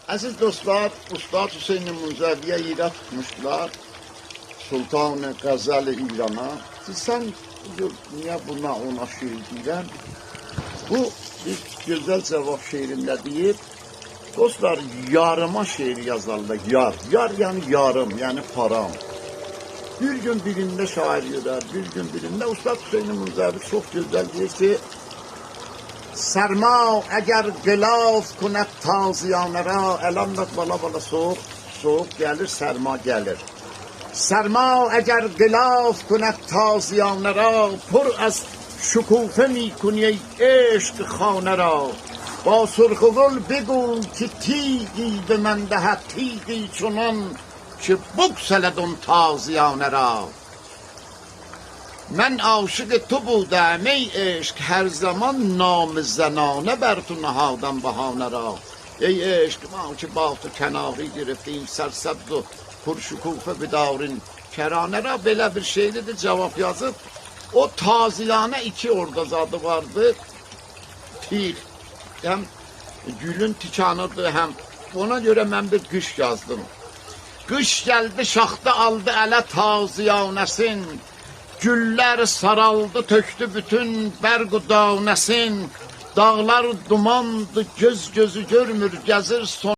Aziz dostlar, Ustad Hüseyin Munzəviyə yerə tutmuşdular. Sultan-ı Qəzəl-i İrana. Sən niyə buna ona şeir deyirəm? Bu bir gözəl cavab şeirində deyir. Dostlar, yarıma şeir yazarlar. Yar yani yarım, yani param. Bir gün birində şair yürər, bir gün birində Ustad Hüseyin Munzəvi çox gözəl deyir ki, Sərma əgər qilaf kunət taziyanəra, əlamdat bala soğuk gəlir, sərma gəlir. Sərma əgər qilaf kunət taziyanəra, pur az şükufə mi kuniyey eşq xanəra. Ba sürxugul bigul ki tiqi be məndəhət tiqi çunan ki buksələdun taziyanəra. من عاشق تو بودم ای عشق هر زمان نام زنانه بر تو نهادم بهانه را ای عشق ما که با تو کناری گرفتیم سرسبز و پرشکوفه بدارین kerane ra belə bir şeyde de cevap yazıp o taziyane iki orada zadı vardı tiğ hem gülün tikanıdır hem ona göre ben bir kış yazdım kış geldi şaxta aldı ələ taziyanesin Güller saraldı, töktü bütün berq-u danəsin. Dağlar dumandı, göz gözü görmür, gəzir son.